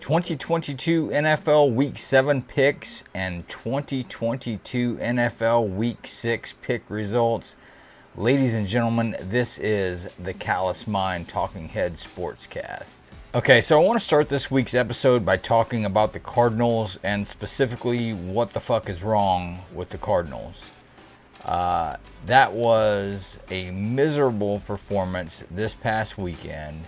2022 NFL Week 7 picks and 2022 NFL Week 6 pick results. Ladies and gentlemen, this is the Callous Mind Talking Head Sportscast. Okay, so I want to start this week's episode by talking about the Cardinals and specifically what the fuck is wrong with the Cardinals. That was a miserable performance this past weekend,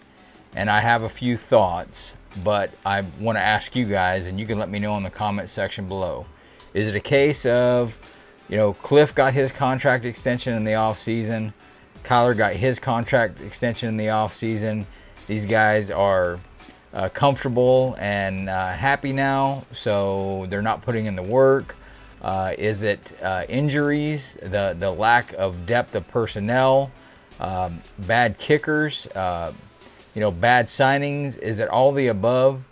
and I have a few thoughts. But I want to ask you guys, and you can let me know in the comment section below. Is it a case of, Cliff got his contract extension in the offseason, Kyler got his contract extension in the offseason, these guys are comfortable and happy now, so they're not putting in the work? Is it injuries, the lack of depth of personnel, bad kickers, bad signings? Is it all the above?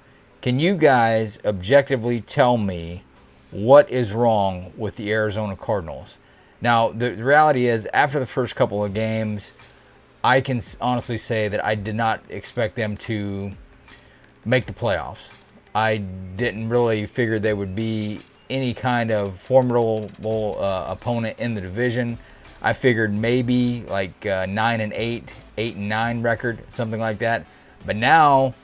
Can you guys objectively tell me what is wrong with the Arizona Cardinals? Now, the reality is, after the first couple of games, I can honestly say that I did not expect them to make the playoffs. I didn't really figure they would be any kind of formidable opponent in the division. I figured maybe like 9-8, 8-9 record, something like that. But now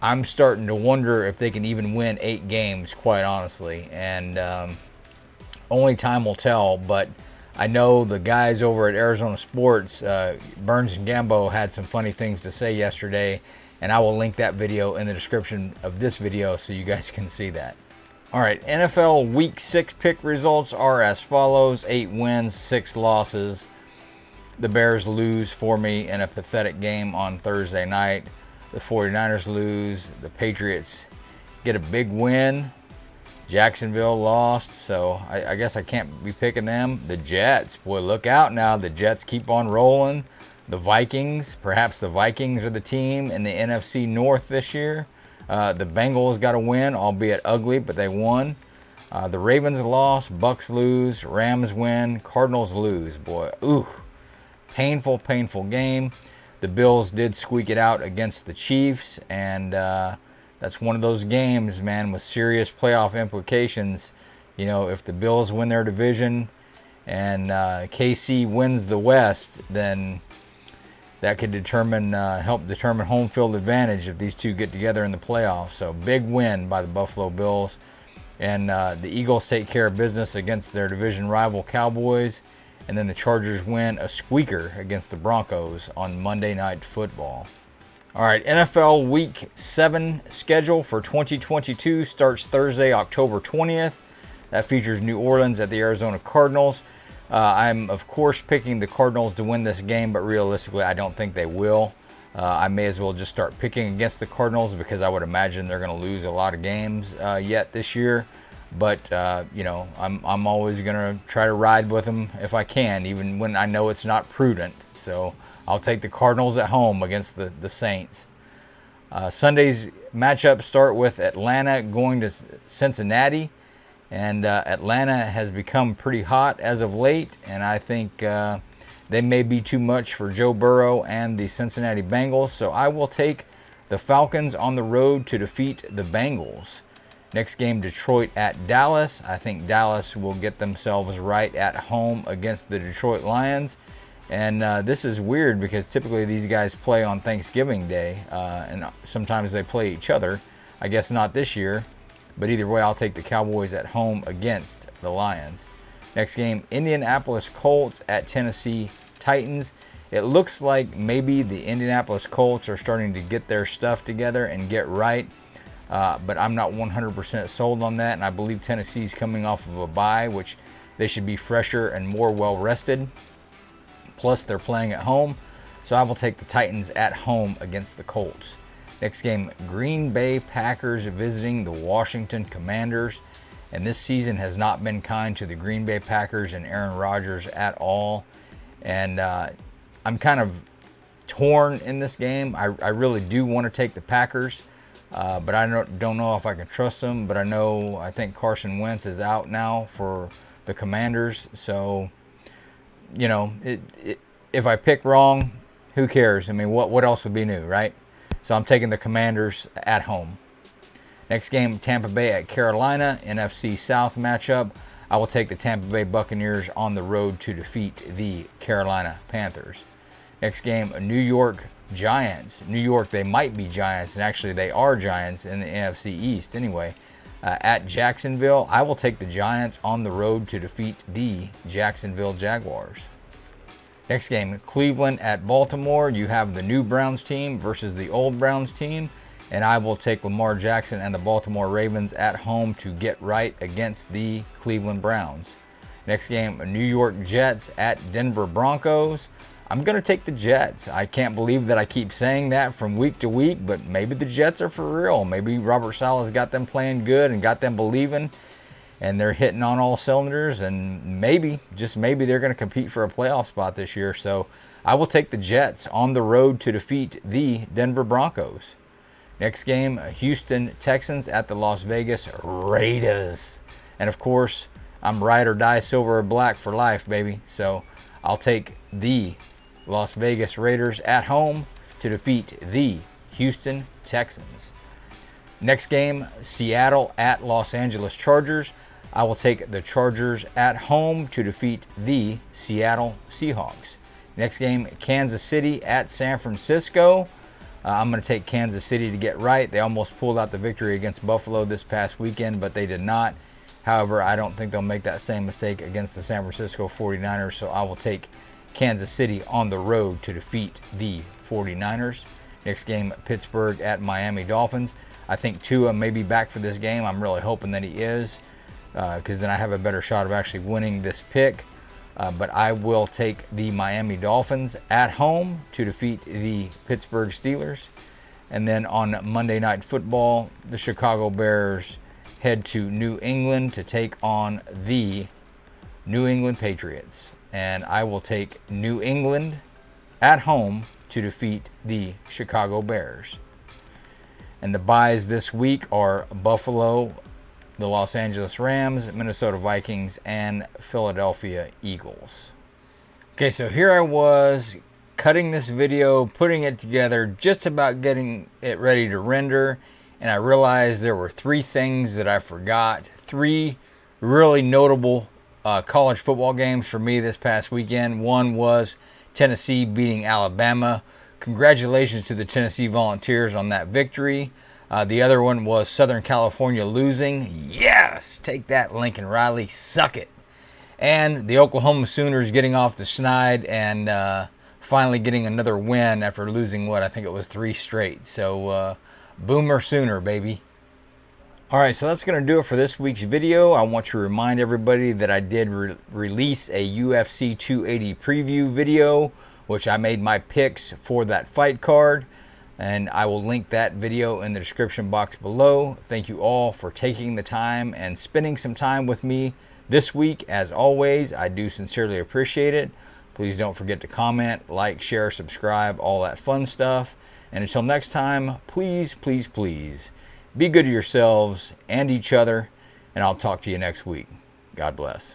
I'm starting to wonder if they can even win 8 games, quite honestly. And only time will tell. But I know the guys over at Arizona Sports, Burns and Gambo, had some funny things to say yesterday. And I will link that video in the description of this video so you guys can see that. All right, NFL Week 6 pick results are as follows: 8 wins, 6 losses. The Bears lose for me in a pathetic game on Thursday night. The 49ers lose. The Patriots get a big win. Jacksonville lost, so I guess I can't be picking them. The Jets, boy, look out now. The Jets keep on rolling. The Vikings, perhaps the Vikings are the team in the NFC North this year. The Bengals got a win, albeit ugly, but they won. The Ravens lost, Bucks lose, Rams win, Cardinals lose. Boy, painful game. The Bills did squeak it out against the Chiefs, and that's one of those games, man, with serious playoff implications. If the Bills win their division and KC wins the West, then that could help determine home field advantage if these two get together in the playoffs. So big win by the Buffalo Bills. And the Eagles take care of business against their division rival Cowboys. And then the Chargers win a squeaker against the Broncos on Monday Night Football. All right, NFL Week 7 schedule for 2022 starts Thursday, October 20th. That features New Orleans at the Arizona Cardinals. I'm, of course, picking the Cardinals to win this game, but realistically, I don't think they will. I may as well just start picking against the Cardinals because I would imagine they're going to lose a lot of games yet this year. But, I'm always going to try to ride with them if I can, even when I know it's not prudent. So I'll take the Cardinals at home against the Saints. Sunday's matchups start with Atlanta going to Cincinnati. And Atlanta has become pretty hot as of late, and I think they may be too much for Joe Burrow and the Cincinnati Bengals. So I will take the Falcons on the road to defeat the Bengals. Next game, Detroit at Dallas. I think Dallas will get themselves right at home against the Detroit Lions. And this is weird because typically these guys play on Thanksgiving Day, and sometimes they play each other. I guess not this year. But either way, I'll take the Cowboys at home against the Lions. Next game, Indianapolis Colts at Tennessee Titans. It looks like maybe the Indianapolis Colts are starting to get their stuff together and get right. But I'm not 100% sold on that. And I believe Tennessee's coming off of a bye, which they should be fresher and more well-rested. Plus, they're playing at home. So I will take the Titans at home against the Colts. Next game, Green Bay Packers visiting the Washington Commanders. And this season has not been kind to the Green Bay Packers and Aaron Rodgers at all. And I'm kind of torn in this game. I really do want to take the Packers, but I don't know if I can trust them. But I think Carson Wentz is out now for the Commanders. So, if I pick wrong, who cares? I mean, what else would be new, right? So I'm taking the Commanders at home. Next game, Tampa Bay at Carolina, NFC South matchup. I will take the Tampa Bay Buccaneers on the road to defeat the Carolina Panthers. Next game, New York Giants. New York, they might be Giants, and actually they are Giants in the NFC East anyway. At Jacksonville, I will take the Giants on the road to defeat the Jacksonville Jaguars. Next game, Cleveland at Baltimore. You have the new Browns team versus the old Browns team, and I will take Lamar Jackson and the Baltimore Ravens at home to get right against the Cleveland Browns. Next game, New York Jets at Denver Broncos. I'm going to take the Jets. I can't believe that I keep saying that from week to week, but maybe the Jets are for real. Maybe Robert Saleh's got them playing good and got them believing, and they're hitting on all cylinders, and maybe, just maybe, they're going to compete for a playoff spot this year. So I will take the Jets on the road to defeat the Denver Broncos. Next game, Houston Texans at the Las Vegas Raiders. And of course, I'm ride or die, silver or black for life, baby. So I'll take the Las Vegas Raiders at home to defeat the Houston Texans. Next game, Seattle at Los Angeles Chargers. I will take the Chargers at home to defeat the Seattle Seahawks. Next game, Kansas City at San Francisco. I'm going to take Kansas City to get right. They almost pulled out the victory against Buffalo this past weekend, but they did not. However, I don't think they'll make that same mistake against the San Francisco 49ers, so I will take Kansas City on the road to defeat the 49ers. Next game, Pittsburgh at Miami Dolphins. I think Tua may be back for this game. I'm really hoping that he is, because then I have a better shot of actually winning this pick. But I will take the Miami Dolphins at home to defeat the Pittsburgh Steelers. And then on Monday Night Football, the Chicago Bears head to New England to take on the New England Patriots. And I will take New England at home to defeat the Chicago Bears. And the byes this week are Buffalo, the Los Angeles Rams, Minnesota Vikings, and Philadelphia Eagles. Okay, so here I was cutting this video, putting it together, just about getting it ready to render, and I realized there were three things that I forgot. Three really notable college football games for me this past weekend. One was Tennessee beating Alabama. Congratulations to the Tennessee Volunteers on that victory. The other one was Southern California losing. Yes! Take that, Lincoln Riley. Suck it. And the Oklahoma Sooners getting off the snide and finally getting another win after losing, I think it was 3 straight. So, Boomer Sooner, baby. Alright, so that's going to do it for this week's video. I want to remind everybody that I did release a UFC 280 preview video, which I made my picks for that fight card. And I will link that video in the description box below. Thank you all for taking the time and spending some time with me this week. As always, I do sincerely appreciate it. Please don't forget to comment, like, share, subscribe, all that fun stuff. And until next time, please, please, please, be good to yourselves and each other. And I'll talk to you next week. God bless.